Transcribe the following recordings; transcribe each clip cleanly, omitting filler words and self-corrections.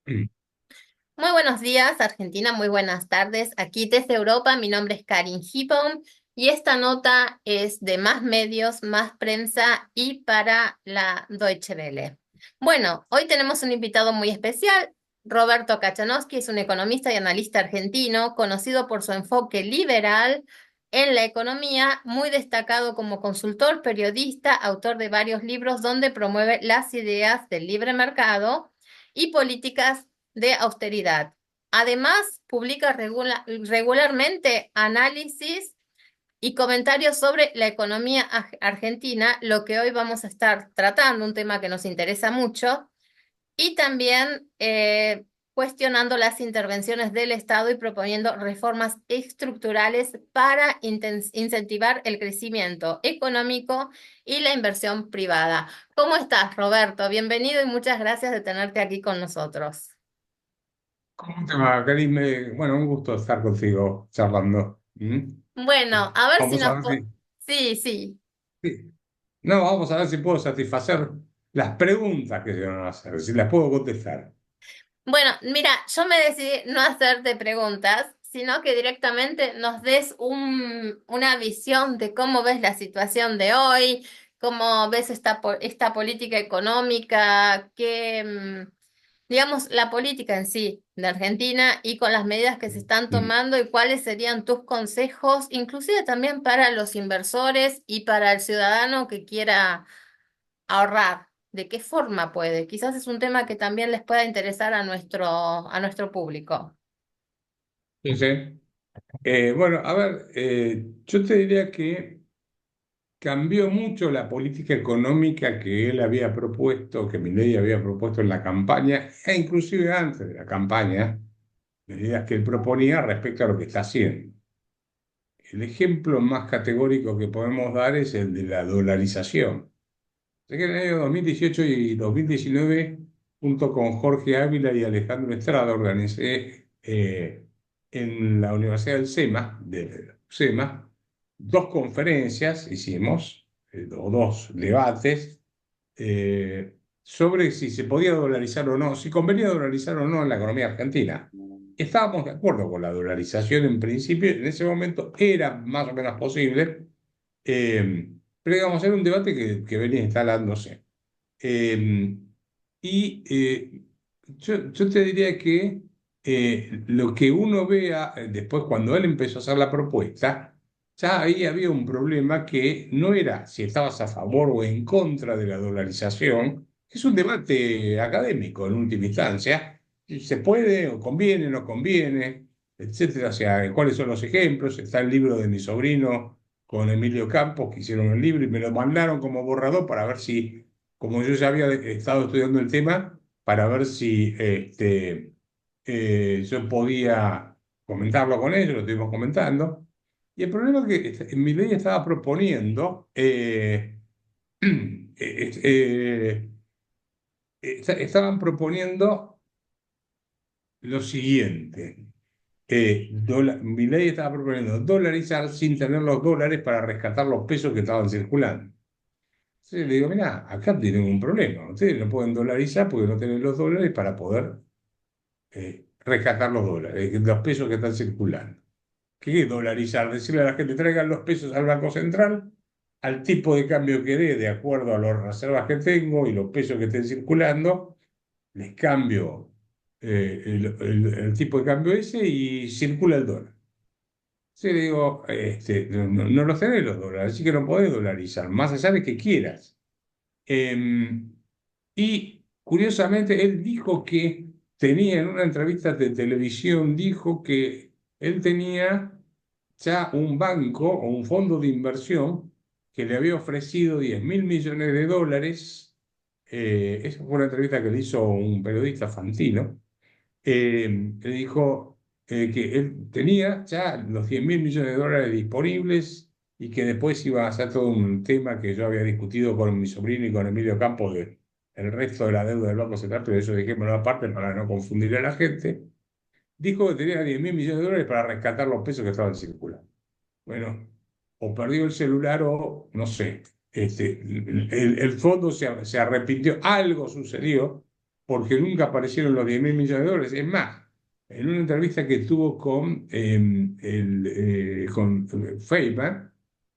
Muy buenos días, Argentina, muy buenas tardes. Aquí desde Europa, mi nombre es Karin Hippon y esta nota es de Más Medios, Más Prensa y para la Deutsche Welle. Bueno, hoy tenemos un invitado muy especial. Roberto Kachanowski es un economista y analista argentino, conocido por su enfoque liberal en la economía, muy destacado como consultor, periodista, autor de varios libros donde promueve las ideas del libre mercado y políticas de austeridad. Además, publica regularmente análisis y comentarios sobre la economía argentina, lo que hoy vamos a estar tratando, un tema que nos interesa mucho, y también cuestionando las intervenciones del Estado y proponiendo reformas estructurales para incentivar el crecimiento económico y la inversión privada. ¿Cómo estás, Roberto? Bienvenido y muchas gracias de tenerte aquí con nosotros. ¿Cómo te va, Karim? Bueno, un gusto estar contigo charlando. Bueno, a ver si Vamos a nos... ver si... Sí, sí. sí. No, vamos a ver si puedo satisfacer las preguntas que se van a hacer, si las puedo contestar. Bueno, mira, yo me decidí no hacerte preguntas, sino que directamente nos des una visión de cómo ves la situación de hoy, cómo ves esta política económica, digamos, la política en sí de Argentina y con las medidas que se están Mm. tomando y cuáles serían tus consejos, inclusive también para los inversores y para el ciudadano que quiera ahorrar. ¿De qué forma puede? Quizás es un tema que también les pueda interesar a nuestro público. Sí, sí. Bueno, a ver, yo te diría que cambió mucho la política económica que él había propuesto, que Milei había propuesto en la campaña, e inclusive antes de la campaña, medidas que él proponía respecto a lo que está haciendo. El ejemplo más categórico que podemos dar es el de la dolarización. Sé que en el año 2018 y 2019, junto con Jorge Ávila y Alejandro Estrada, organicé en la Universidad del SEMA, dos conferencias hicimos, o dos debates, sobre si se podía dolarizar o no, si convenía dolarizar o no en la economía argentina. Estábamos de acuerdo con la dolarización en principio, en ese momento era más o menos posible, pero digamos, era un debate que venía instalándose. Eh, y yo te diría que lo que uno vea después cuando él empezó a hacer la propuesta, ya ahí había un problema que no era si estabas a favor o en contra de la dolarización, que es un debate académico en última instancia, si se puede o conviene, no conviene, etcétera. O sea, cuáles son los ejemplos. Está el libro de mi sobrino con Emilio Campos, que hicieron el libro y me lo mandaron como borrador para ver si, como yo ya había estado estudiando el tema, para ver si yo podía comentarlo con ellos, lo estuvimos comentando. Y el problema es que mi ley estaba proponiendo, estaban proponiendo lo siguiente. Mi ley estaba proponiendo dolarizar sin tener los dólares para rescatar los pesos que estaban circulando. Entonces le digo, mira, acá tienen un problema. Ustedes no pueden dolarizar porque no tienen los dólares para poder rescatar los dólares, los pesos que están circulando. ¿Qué es dolarizar? Decirle a la gente, traigan los pesos al Banco Central, al tipo de cambio que dé, de acuerdo a las reservas que tengo y los pesos que estén circulando, les cambio el tipo de cambio ese y circula el dólar. Sí, digo, no los tenés los dólares, así que no podés dolarizar, más allá de que quieras. Em, y curiosamente, él dijo que tenía en una entrevista de televisión, dijo que él tenía ya un banco o un fondo de inversión que le había ofrecido 10.000 millones de dólares. Esa fue una entrevista que le hizo un periodista Fantino. Le dijo que él tenía ya los 10.000 millones de dólares disponibles y que después iba a hacer todo un tema que yo había discutido con mi sobrino y con Emilio Campos de el resto de la deuda del Banco Central, pero eso dejémoslo aparte para no confundir a la gente. Dijo que tenía 10.000 millones de dólares para rescatar los pesos que estaban circulando. Bueno, o perdió el celular o no sé. El fondo se arrepintió, algo sucedió, porque nunca aparecieron los 10.000 millones de dólares. Es más, en una entrevista que tuvo con Feynman,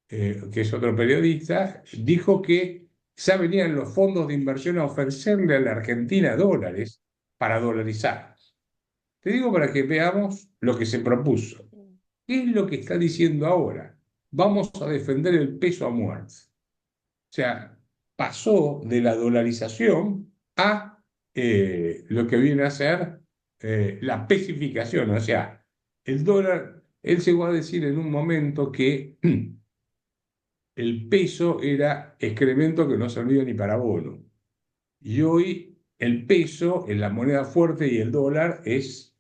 que es otro periodista, dijo que ya venían los fondos de inversión a ofrecerle a la Argentina dólares para dolarizar. Te digo para que veamos lo que se propuso. ¿Qué es lo que está diciendo ahora? Vamos a defender el peso a muerte. O sea, pasó de la dolarización a lo que viene a ser la pesificación. O sea, el dólar, él llegó a decir en un momento que el peso era excremento que no servía ni para bono. Y hoy el peso es la moneda fuerte y el dólar es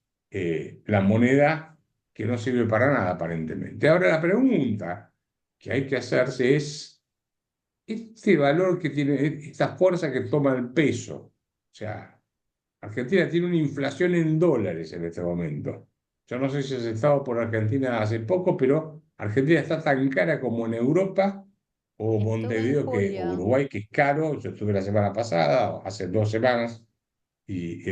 la moneda que no sirve para nada aparentemente. Ahora la pregunta que hay que hacerse es este valor que tiene, esta fuerza que toma el peso. O sea, Argentina tiene una inflación en dólares en este momento. Yo no sé si has estado por Argentina hace poco, pero Argentina está tan cara como en Europa o Estuve en Montevideo o julio. Uruguay, que es caro. Yo estuve la semana pasada, o hace 2 semanas, y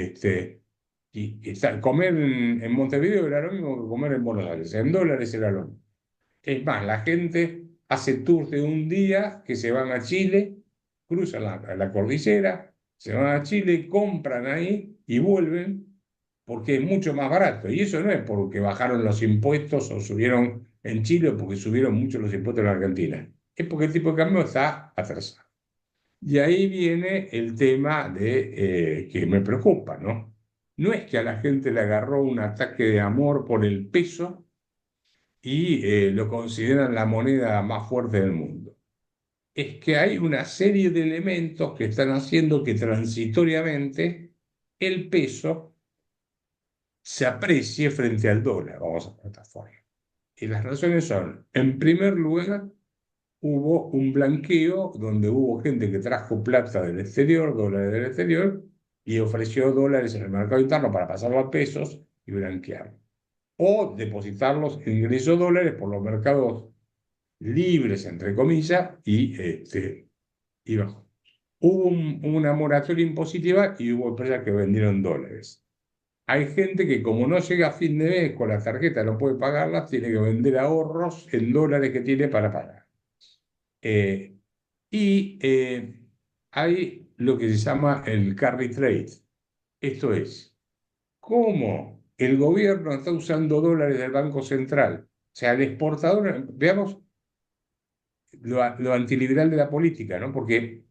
comer en Montevideo era lo mismo que comer en Buenos Aires. En dólares era lo mismo. Es más, la gente hace tours de un día que se van a Chile, cruzan la cordillera, se van a Chile, compran ahí y vuelven porque es mucho más barato. Y eso no es porque bajaron los impuestos o subieron en Chile o porque subieron mucho los impuestos en la Argentina. Es porque el tipo de cambio está atrasado. Y ahí viene el tema que me preocupa, ¿no? No es que a la gente le agarró un ataque de amor por el peso y lo consideran la moneda más fuerte del mundo. Es que hay una serie de elementos que están haciendo que transitoriamente el peso se aprecie frente al dólar, vamos a poner esta forma. Y las razones son, en primer lugar, hubo un blanqueo donde hubo gente que trajo plata del exterior, dólares del exterior, y ofreció dólares en el mercado interno para pasarlo a pesos y blanquearlo. O depositarlos en ingresos dólares por los mercados libres, entre comillas, y bajó. Hubo una moratoria impositiva y hubo empresas que vendieron dólares. Hay gente que como no llega a fin de mes con la tarjeta, no puede pagarlas, tiene que vender ahorros en dólares que tiene para pagar. Eh, y hay lo que se llama el carry trade. Esto es, cómo el gobierno está usando dólares del Banco Central. O sea, el exportador, veamos lo antiliberal de la política, ¿no? Porque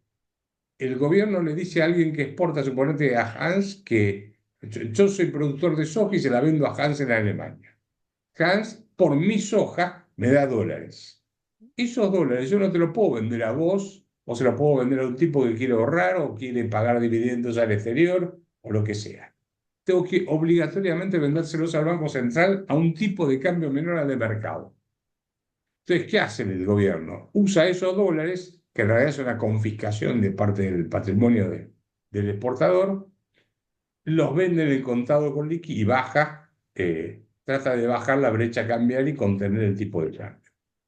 el gobierno le dice a alguien que exporta, suponete a Hans, que yo soy productor de soja y se la vendo a Hans en Alemania. Hans, por mi soja, me da dólares. Esos dólares yo no te los puedo vender a vos, o se los puedo vender a un tipo que quiere ahorrar o quiere pagar dividendos al exterior, o lo que sea. Tengo que obligatoriamente vendérselos al Banco Central a un tipo de cambio menor al de mercado. Entonces, ¿qué hace el gobierno? Usa esos dólares, que en realidad es una confiscación de parte del patrimonio del exportador, los vende en el contado con liqui y baja, trata de bajar la brecha cambiaria y contener el tipo de cambio.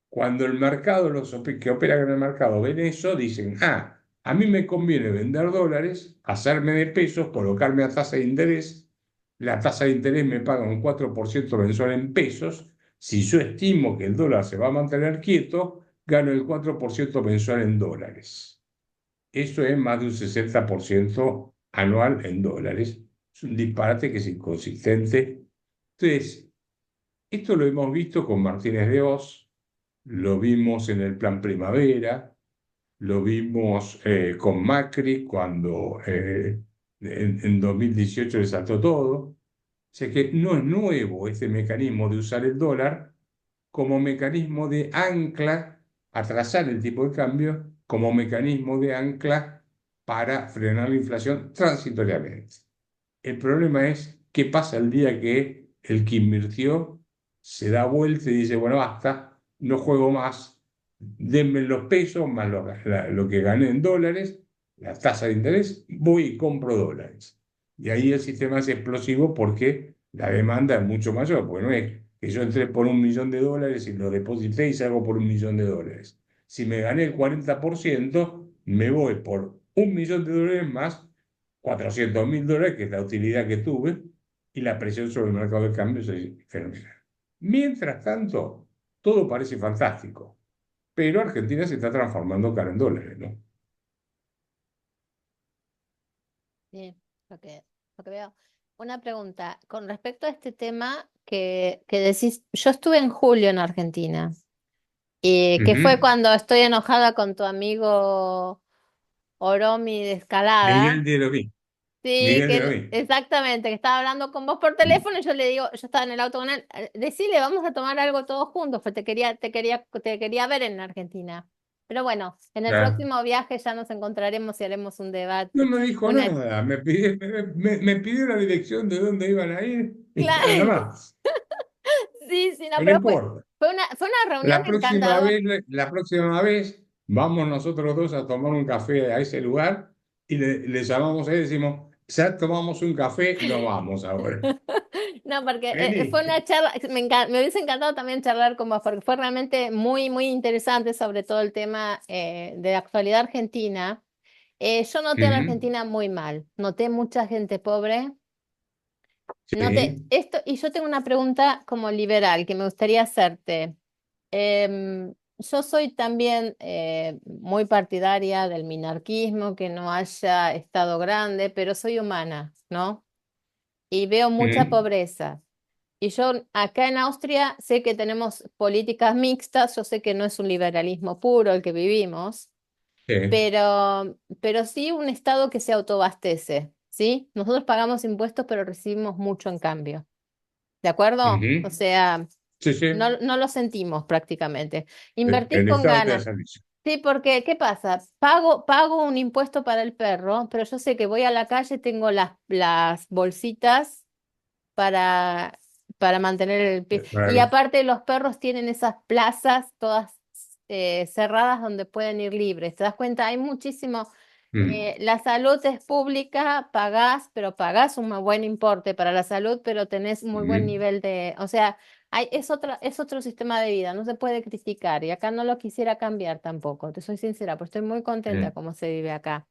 Cuando el mercado, los que operan en el mercado ven eso, dicen, a mí me conviene vender dólares, hacerme de pesos, colocarme a tasa de interés, la tasa de interés me paga un 4% mensual en pesos, si yo estimo que el dólar se va a mantener quieto, gano el 4% mensual en dólares. Eso es más de un 60% anual en dólares. Es un disparate que es inconsistente. Entonces, esto lo hemos visto con Martínez de Oz, lo vimos en el Plan Primavera, lo vimos con Macri cuando en 2018 le saltó todo. O sea que no es nuevo este mecanismo de usar el dólar como mecanismo de ancla, atrasar el tipo de cambio como mecanismo de ancla para frenar la inflación transitoriamente. El problema es qué pasa el día que el que invirtió se da vuelta y dice, bueno, basta, no juego más, denme los pesos más lo que gané en dólares, la tasa de interés, voy y compro dólares. Y ahí el sistema es explosivo porque la demanda es mucho mayor, porque no es que yo entré por $1.000.000 y lo deposité y salgo por $1.000.000. Si me gané el 40%, me voy por $1.000.000 más $400.000, que es la utilidad que tuve, y la presión sobre el mercado de cambios es fenomenal. Mientras tanto, todo parece fantástico, pero Argentina se está transformando cara en dólares, ¿no? Sí, lo lo que veo. Una pregunta, con respecto a este tema que decís, yo estuve en julio en Argentina, y que fue Ujú. cuando estoy enojada con tu amigo Oromi de Miguel escalada. de Lomí. Sí, Miguel de Lomí. exactamente, que estaba hablando con vos por teléfono y yo le digo, yo estaba en el auto con él, decile, vamos a tomar algo todos juntos, pues te quería ver en Argentina. Pero bueno, en el Ya. próximo viaje ya nos encontraremos y haremos un No debate, me dijo una... nada, me pidió la dirección de dónde iban a ir y nada Claro, más. sí, sí, no, Pero no pero importa. fue una reunión encantadora. La próxima vez vamos nosotros dos a tomar un café a ese lugar y le llamamos a él y decimos, ya tomamos un café, nos vamos ahora. No, porque fue Vení. una charla, me hubiese encantado también charlar con vos, porque fue realmente muy, muy interesante sobre todo el tema de la actualidad argentina. Yo noté a la Ujú. Argentina muy mal, noté mucha gente pobre, noté Sí. esto, y yo tengo una pregunta como liberal que me gustaría hacerte. Yo soy también muy partidaria del minarquismo, que no haya Estado grande, pero soy humana, ¿no? Y veo mucha Ujú. pobreza. Y yo acá en Austria sé que tenemos políticas mixtas, yo sé que no es un liberalismo puro el que vivimos, Sí. pero sí un Estado que se autoabastece, ¿sí? Nosotros pagamos impuestos, pero recibimos mucho en cambio, ¿de acuerdo? O Ujú. sea, Sí, sí. no lo sentimos prácticamente. Invertís El con Estado te da ganas. servicio. Sí, porque ¿qué pasa? Pago un impuesto para el perro, pero yo sé que voy a la calle, tengo las bolsitas para, para mantener el pie. Y Claro. aparte los perros tienen esas plazas todas cerradas donde pueden ir libres. ¿Te das cuenta? Hay muchísimo. Mm. La salud es pública, pagás, pero pagás un buen importe para la salud, pero tenés muy buen Ujú. nivel de, o sea, es otro sistema de vida, no se puede criticar y acá no lo quisiera cambiar tampoco, te soy sincera, pues estoy muy contenta Mm. como se vive acá.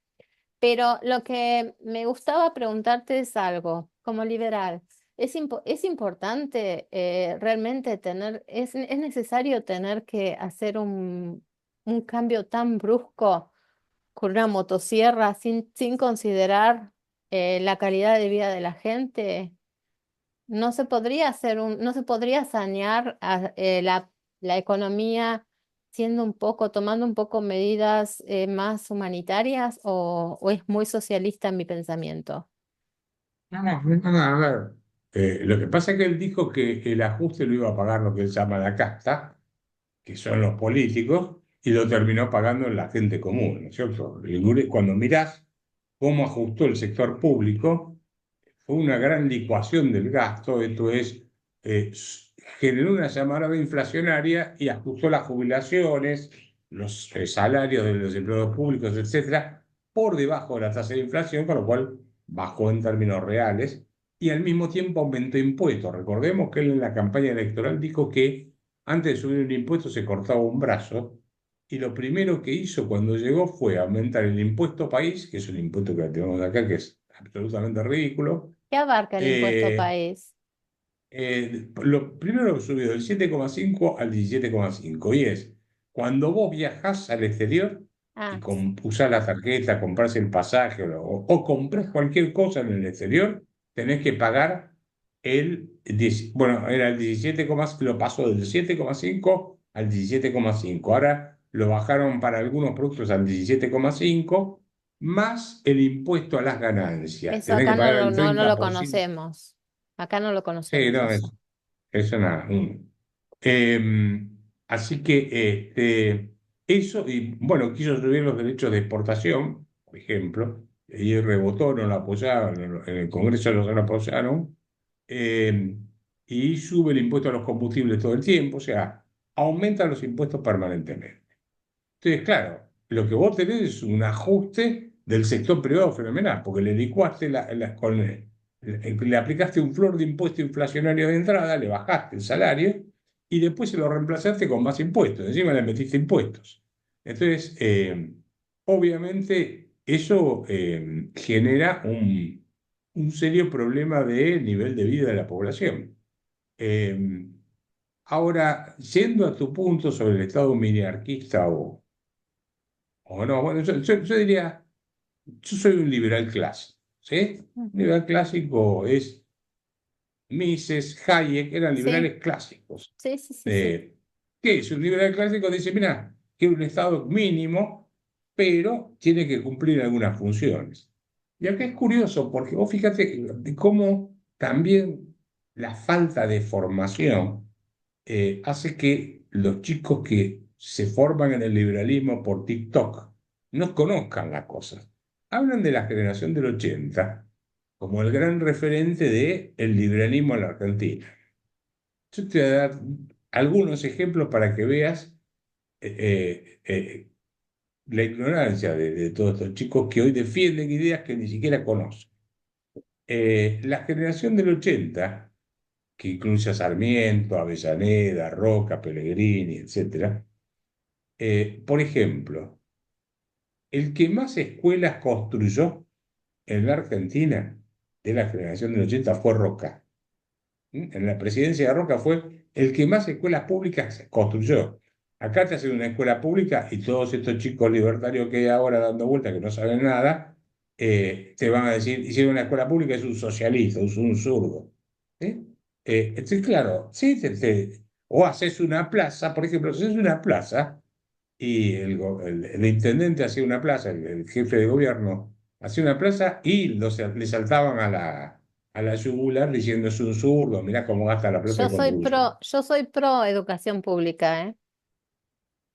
Pero lo que me gustaba preguntarte es algo, como liberal, ¿es importante realmente es necesario tener que hacer un cambio tan brusco con una motosierra sin considerar la calidad de vida de la gente? No se podría sanear la economía tomando un poco medidas más humanitarias o es muy socialista en mi pensamiento? No, a ver. Lo que pasa es que él dijo que el ajuste lo iba a pagar lo que él llama la casta, que son los políticos, y lo terminó pagando la gente común, ¿no es cierto? Cuando mirás cómo ajustó el sector público, fue una gran licuación del gasto, esto es, generó una llamada inflacionaria y ajustó las jubilaciones, los salarios de los empleados públicos, etcétera, por debajo de la tasa de inflación, con lo cual bajó en términos reales y al mismo tiempo aumentó impuestos. Recordemos que él en la campaña electoral dijo que antes de subir un impuesto se cortaba un brazo y lo primero que hizo cuando llegó fue aumentar el impuesto país, que es un impuesto que tenemos acá, que es absolutamente ridículo. ¿Qué abarca el impuesto eh, país? lo primero subió del 7,5 al 17,5 y es cuando vos viajás al exterior y Ah, usás la tarjeta, comprás el pasaje o comprás cualquier cosa en el exterior, tenés que pagar bueno, era el 17, lo pasó del 7,5 al 17,5. Ahora lo bajaron para algunos productos al 17,5 más el impuesto a las ganancias. eso Tenés que acá pagar el no lo 30%. conocemos. Acá no lo Sí, conocemos no, eso. eso nada. Así que eso, y bueno, quiso subir los derechos de exportación, por ejemplo, y rebotó, no lo apoyaron, en el Congreso no lo apoyaron, eh, y sube el impuesto a los combustibles todo el tiempo, o sea, aumenta los impuestos permanentemente. Entonces, claro, lo que vos tenés es un ajuste del sector privado fenomenal, porque le licuaste le aplicaste un flor de impuesto inflacionario de entrada, le bajaste el salario y después se lo reemplazaste con más impuestos, encima le metiste impuestos. Entonces, obviamente eso genera un serio problema de nivel de vida de la población. Eh, Ahora, yendo a tu punto sobre el Estado miniarquista o no, bueno, yo diría, yo soy un liberal clásico, ¿sí? Un Ujú. liberal clásico es Mises, Hayek, eran Sí, liberales clásicos. sí, sí, sí, sí. Eh, ¿Qué es? Un liberal clásico dice, mira, quiero un Estado mínimo, pero tiene que cumplir algunas funciones. Y acá es curioso, porque vos fíjate de cómo también la falta de formación hace que los chicos que se forman en el liberalismo por TikTok no conozcan las cosas. Hablan de la generación del 80 como el gran referente del liberalismo en la Argentina. Yo te voy a dar algunos ejemplos para que veas la ignorancia de todos estos chicos que hoy defienden ideas que ni siquiera conocen. La generación del 80, que incluye a Sarmiento, Avellaneda, Roca, Pellegrini, etcétera. Por ejemplo, el que más escuelas construyó en la Argentina de la generación del 80 fue Roca. En la presidencia de Roca fue el que más escuelas públicas construyó. Acá te hacen una escuela pública y todos estos chicos libertarios que hay ahora dando vueltas que no saben nada, te van a decir, hicieron una escuela pública, es un socialista, es un zurdo. ¿Sí? Entonces, claro, sí, o haces una plaza, por ejemplo, si haces una plaza y el intendente hacía una plaza, el jefe de gobierno hacía una plaza y le saltaban a la yugular diciendo es un zurdo, mirá cómo gasta la plata de contribución. Yo soy pro educación pública, ¿eh?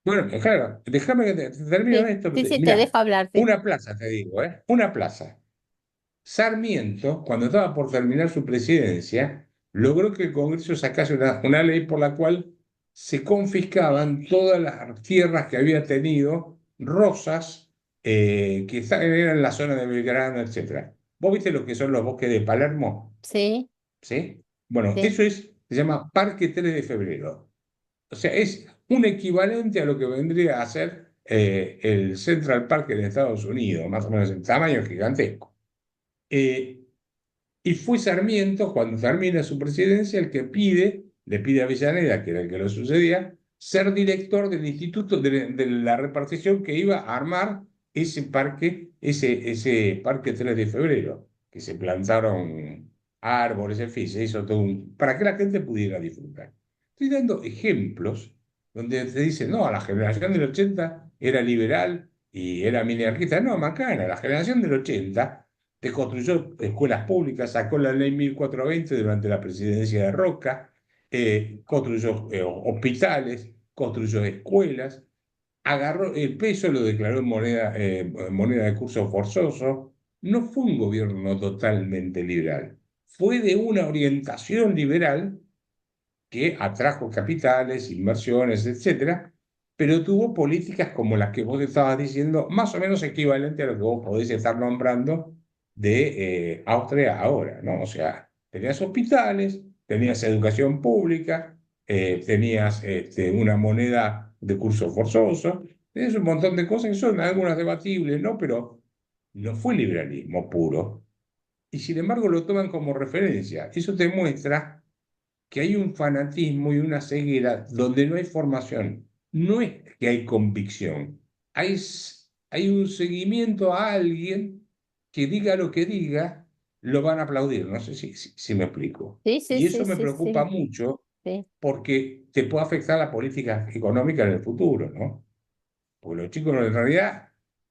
Bueno, claro, déjame que te termino Sí, esto. sí, sí, te dejo Mirá, hablar, sí. una plaza, te digo, ¿eh? Una plaza. Sarmiento, cuando estaba por terminar su presidencia, logró que el Congreso sacase una ley por la cual se confiscaban todas las tierras que había tenido Rosas, eran en la zona de Belgrano, etcétera. ¿Vos viste lo que son los bosques de Palermo? Sí, ¿Sí? Bueno, sí. eso se llama Parque 3 de Febrero. O sea, es un equivalente a lo que vendría a ser el Central Park en Estados Unidos, más o menos en tamaño gigantesco. Eh, y fue Sarmiento, cuando termina su presidencia, el que le pide a Avellaneda, que era el que lo sucedía, ser director del instituto de la repartición que iba a armar ese parque 3 de febrero, que se plantaron árboles, en fin, se hizo todo para que la gente pudiera disfrutar. Estoy dando ejemplos donde se dice, no, la generación del 80 era liberal y era minarquista. No, macana, la generación del 80 construyó escuelas públicas, sacó la ley 1420 durante la presidencia de Roca, construyó hospitales, construyó escuelas, agarró el peso, lo declaró en moneda de curso forzoso. No fue un gobierno totalmente liberal, fue de una orientación liberal que atrajo capitales, inversiones, etcétera, pero tuvo políticas como las que vos estabas diciendo, más o menos equivalente a lo que vos podés estar nombrando de Austria ahora, ¿no? O sea, tenías hospitales, tenías educación pública, tenías una moneda de curso forzoso, tenías un montón de cosas que son algunas debatibles, ¿no? Pero no fue liberalismo puro. Y sin embargo lo toman como referencia. Eso te muestra que hay un fanatismo y una ceguera donde no hay formación. No es que hay convicción, hay un seguimiento a alguien que diga lo que diga, lo van a aplaudir. No sé si me explico. Sí, sí, Y sí, eso me sí, preocupa sí, mucho sí. porque te puede afectar la política económica en el futuro, ¿no? Porque los chicos en realidad,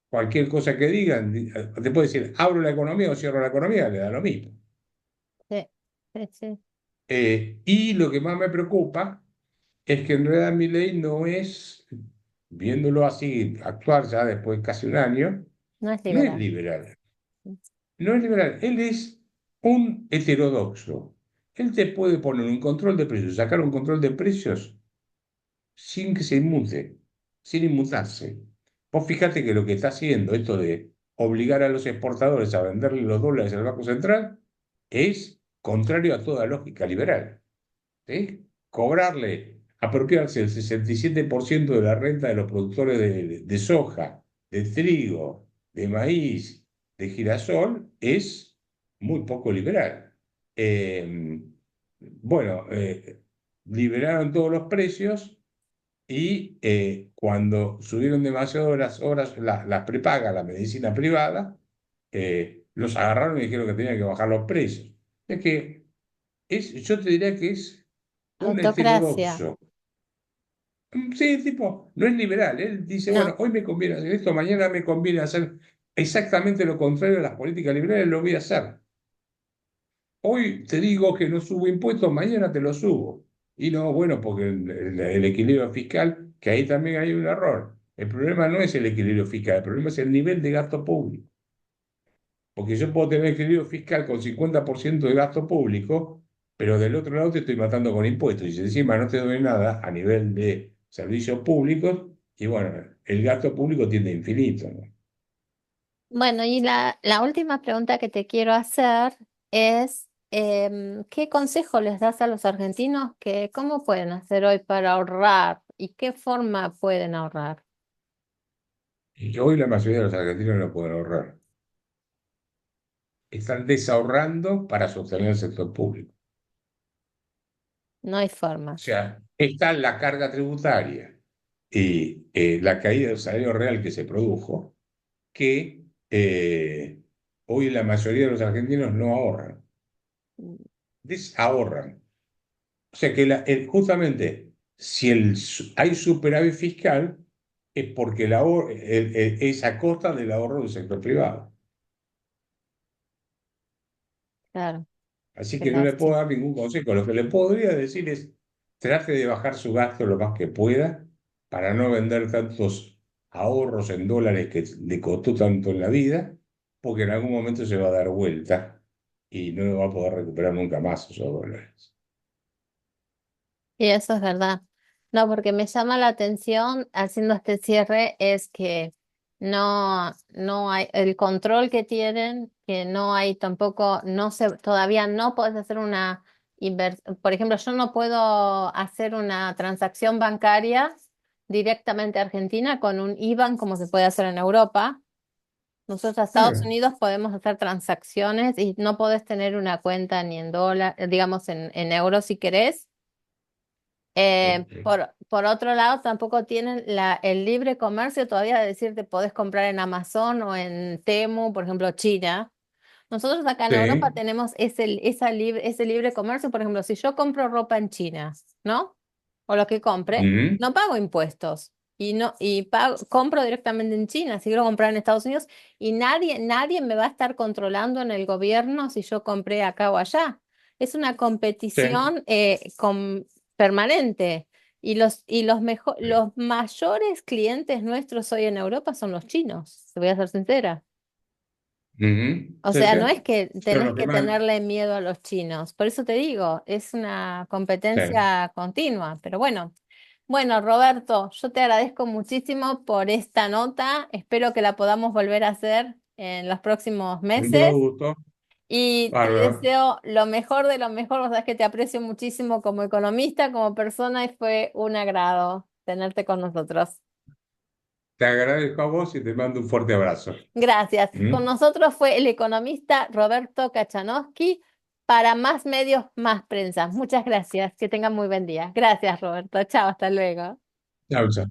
cualquier cosa que digan, te puede decir, abro la economía o cierro la economía, le da lo mismo. Sí, sí, sí. Y lo que más me preocupa es que en realidad mi ley no es, viéndolo así, actuar ya después de casi un año, No es no es liberal. liberal. No es liberal. Él es un heterodoxo. Él te puede poner un control de precios, sacar un control de precios sin que se inmute, sin inmutarse. Vos fíjate que lo que está haciendo esto de obligar a los exportadores a venderle los dólares al Banco Central es contrario a toda lógica liberal. ¿Sí? Cobrarle, apropiarse el 67% de la renta de los productores de soja, de trigo, de maíz, de girasol, es muy poco liberal. Eh, bueno, liberaron todos los precios y cuando subieron demasiado las prepagas, la medicina privada, los agarraron y dijeron que tenían que bajar los precios. Es que yo te diría que es un Autocracia. heterodoxo. Sí, tipo, no es liberal. Él dice, bueno, No. hoy me conviene hacer esto, mañana me conviene hacer exactamente lo contrario de las políticas liberales, lo voy a hacer. Hoy te digo que no subo impuestos, mañana te lo subo. Y no, bueno, porque el equilibrio fiscal, que ahí también hay un error. El problema no es el equilibrio fiscal, el problema es el nivel de gasto público. Porque yo puedo tener equilibrio fiscal con 50% de gasto público, pero del otro lado te estoy matando con impuestos. Y si encima no te doy nada a nivel de servicios públicos, y bueno, el gasto público tiende a infinito, ¿no? Bueno, y la última pregunta que te quiero hacer es, ¿qué consejo les das a los argentinos que cómo pueden hacer hoy para ahorrar y qué forma pueden ahorrar? Y que hoy la mayoría de los argentinos no pueden ahorrar. Están desahorrando para sostener el sector público. No hay O forma. sea, está la carga tributaria y la caída del salario real que se produjo, que hoy la mayoría de los argentinos no ahorran, desahorran. O sea que justamente si hay superávit fiscal es porque es a costa del ahorro del sector privado. Claro, Así qué que no le puedo lástima. dar ningún consejo. Lo que le podría decir es, trate de bajar su gasto lo más que pueda para no vender tantos ahorros en dólares que le costó tanto en la vida, porque en algún momento se va a dar vuelta y no lo va a poder recuperar nunca más esos dólares. Y eso es verdad. No, porque me llama la atención haciendo este cierre es que no hay el control que tienen, que no hay tampoco, no se, todavía no puedes hacer una inversión. Por ejemplo, yo no puedo hacer una transacción bancaria directamente a Argentina con un IBAN como se puede hacer en Europa. Nosotros a Estados Eh, Unidos podemos hacer transacciones y no podés tener una cuenta ni en dólar, digamos en euros si querés. eh, Por otro lado, tampoco tienen el libre comercio todavía de decirte podés comprar en Amazon o en Temu, por ejemplo, China. Nosotros acá en Europa sí, tenemos ese libre comercio. Por ejemplo, si yo compro ropa en China, ¿no? O lo que compre, ujú, no pago impuestos. Compro directamente en China, si quiero comprar en Estados Unidos, y nadie me va a estar controlando en el gobierno si yo compré acá o allá. Es una sí, competición permanente. Los mayores clientes nuestros hoy en Europa son los chinos, te voy a ser sincera. ujú, O sí, sea, sí. no es que Son tenés los que que más. tenerle miedo a los chinos. Por eso te digo, es una Sí. competencia continua. Pero bueno, bueno, Roberto, yo te agradezco muchísimo por esta nota. Espero que la podamos volver a hacer en los próximos Con todo meses. gusto. Y te Bárbaro. deseo lo mejor de lo mejor. O sea, que te aprecio muchísimo como economista, como persona, y fue un agrado tenerte con nosotros. Te agradezco a vos y te mando un fuerte abrazo. Gracias. Con ¿Mm? nosotros fue el economista Roberto Kachanowski para Más Medios, Más Prensa. Muchas gracias. Que tengan muy buen día. Gracias, Roberto. Chao, hasta luego. Chau, chau.